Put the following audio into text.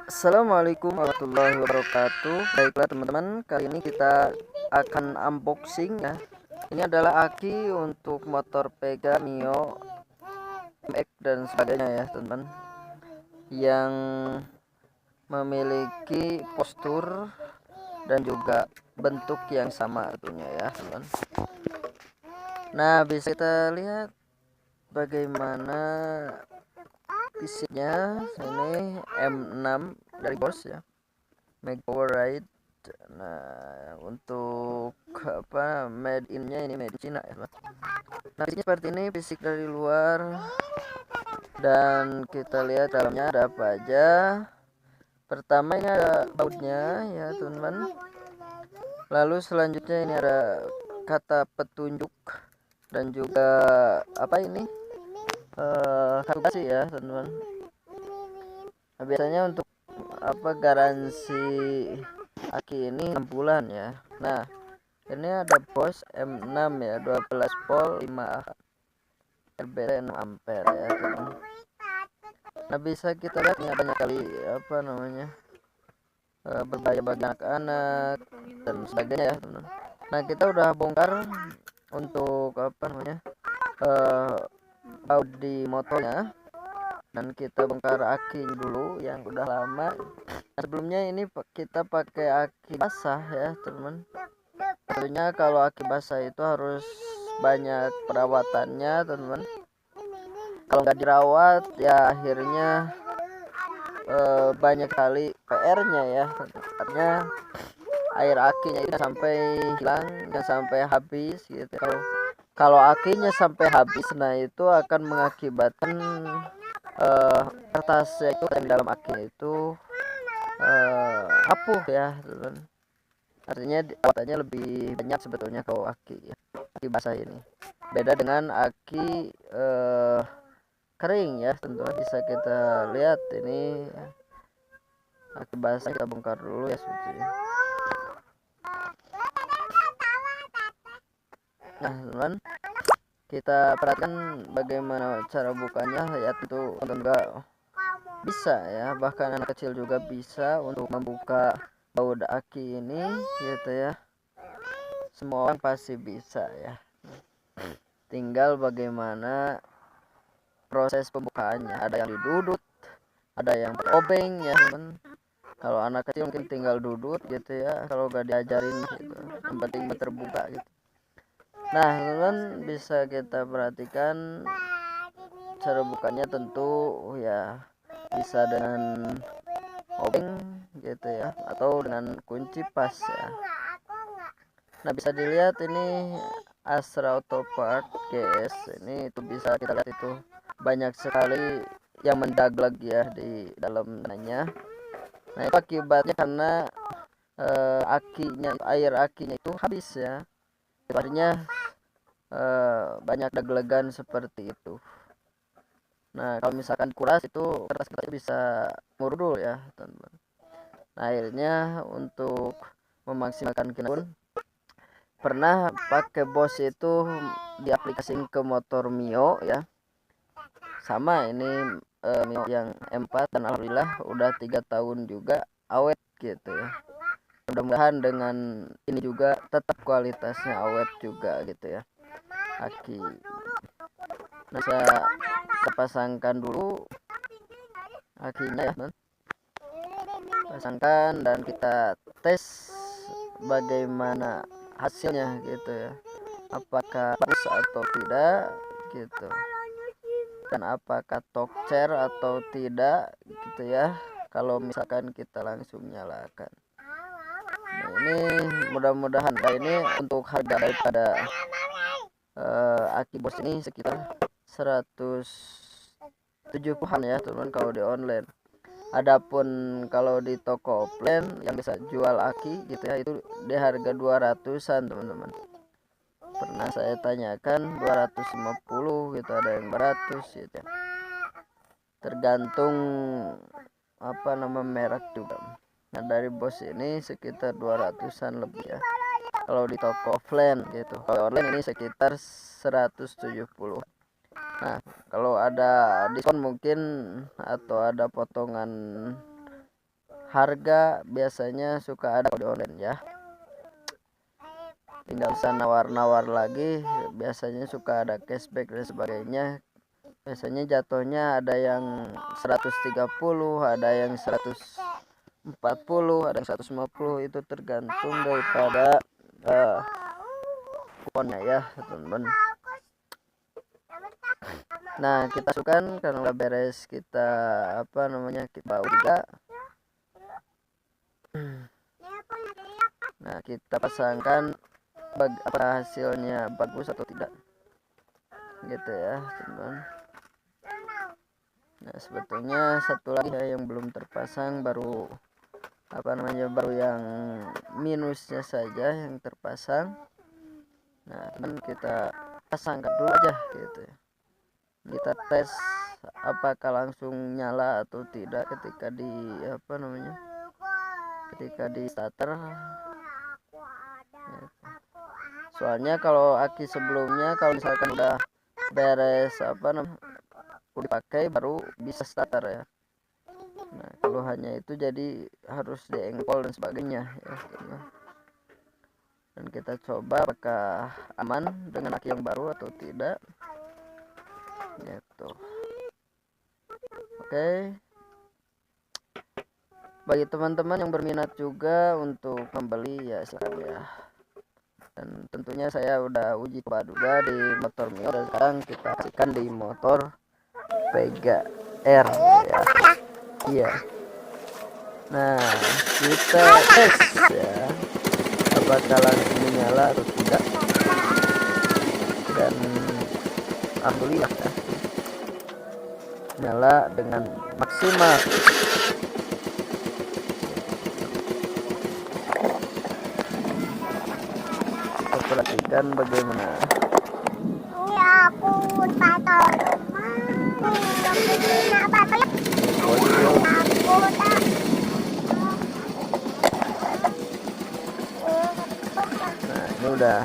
Assalamualaikum warahmatullahi wabarakatuh. Baiklah teman-teman, kali ini kita akan unboxing ya. Ini adalah aki untuk motor Pega, Mio, MX dan sebagainya ya teman-teman, yang memiliki postur dan juga bentuk yang sama tentunya ya teman-teman. Nah, bisa kita lihat bagaimana fisiknya. Ini M6 dari Bosch ya, Make Power Ride. Nah, untuk made in-nya ini made in Cina ya. Nah, fisiknya seperti ini, fisik dari luar, dan kita lihat dalamnya ada apa aja. Pertama ini ada bautnya ya teman-teman. Lalu selanjutnya ini ada kata petunjuk dan juga apa ini kalkulasi ya teman-teman. Nah, biasanya untuk garansi aki ini 6 bulan ya. Nah, ini ada Bosch M6 ya, 12 volt 5 RBT 6 ampere ya teman. Nah, bisa kita lihat ya, banyak kali berbahaya bagi anak-anak dan sebagainya ya teman. Nah, kita udah bongkar untuk baut di motornya, dan kita bongkar aki dulu yang udah lama. Nah, sebelumnya ini kita pakai aki basah ya teman. Tentunya kalau aki basah itu harus banyak perawatannya teman. Kalau nggak dirawat ya akhirnya banyak kali PR-nya ya. Artinya air akinya itu sampai hilang, sampai habis gitu. Kalau akinya sampai habis, nah itu akan mengakibatkan kertasnya itu yang dalam akinya itu rapuh ya teman. Artinya perawatannya lebih banyak sebetulnya kalau aki basah ini. Beda dengan aki kering ya, tentu bisa kita lihat ini aki basah. Kita bongkar dulu ya sebetulnya. Nah teman, kita perhatikan bagaimana cara bukanya ya. Tentu enggak bisa ya, bahkan anak kecil juga bisa untuk membuka baut aki ini gitu ya. Semua orang pasti bisa ya, tinggal bagaimana proses pembukaannya. Ada yang didudut, ada yang obeng ya teman. Kalau anak kecil mungkin tinggal dudut gitu ya, kalau gak diajarin gitu, yang penting terbuka gitu. Nah teman, bisa kita perhatikan cara bukanya. Tentu ya bisa dengan obeng gitu ya, atau dengan kunci pas ya. Nah, bisa dilihat ini Astra Auto Part GS ini, itu bisa kita lihat itu banyak sekali yang mendaglag ya di dalam dananya. Nah, itu akibatnya karena air akinya itu habis ya. Artinya banyak daglagan seperti itu. Nah, kalau misalkan kuras itu kertas bisa murudul ya teman-teman. Nah, akhirnya untuk memaksimalkan kinerja pernah pakai Bosch itu diaplikasikan ke motor Mio ya. Sama ini Mio yang M4, dan alhamdulillah udah 3 tahun juga awet gitu ya. Mudah-mudahan dengan ini juga tetap kualitasnya awet juga gitu ya aki. Nah, saya pasangkan dulu akinya ya teman. Pasangkan dan kita tes bagaimana hasilnya gitu ya, apakah bagus atau tidak gitu, dan apakah tokcer atau tidak gitu ya, kalau misalkan kita langsung nyalakan. Nah, ini mudah-mudahan ini untuk harga daripada aki Bosch ini sekitar 170-an ya teman kalau di online. Adapun kalau di toko offline yang bisa jual aki gitu ya, itu di harga 200-an teman-teman. Pernah saya tanyakan 250 gitu, ada yang 200 gitu ya. Tergantung merek juga. Nah, dari Bosch ini sekitar 200-an lebih ya kalau di toko offline gitu. Kalau online ini sekitar 170. Nah, kalau ada diskon mungkin atau ada potongan harga biasanya suka ada di online ya, tinggal bisa nawar-nawar lagi, biasanya suka ada cashback dan sebagainya. Biasanya jatuhnya ada yang 130, ada yang 140, ada yang 150, itu tergantung daripada kuponnya ya teman-teman. Nah kita sukan kalau udah beres kita kita bau juga. Nah kita pasangkan apa hasilnya bagus atau tidak gitu ya teman-teman. Nah sebetulnya satu lagi yang belum terpasang, baru baru yang minusnya saja yang terpasang. Nah teman kita pasangkan dulu aja gitu ya, kita tes apakah langsung nyala atau tidak ketika di starter. Soalnya kalau aki sebelumnya kalau misalkan udah beres dipakai baru bisa starter ya. Nah kalau hanya itu jadi harus diengkol dan sebagainya ya. Dan kita coba apakah aman dengan aki yang baru atau tidak gitu. Oke, bagi teman-teman yang berminat juga untuk membeli ya silakan ya. Dan tentunya saya udah uji coba juga di motor Mio, dan sekarang kita kasihkan di motor Vega R ya. Iya. Nah kita tes ya apakah langsung menyala atau tidak, dan alhamdulillah ya, nyala dengan maksimal. Kita perhatikan bagaimana. Nah ini udah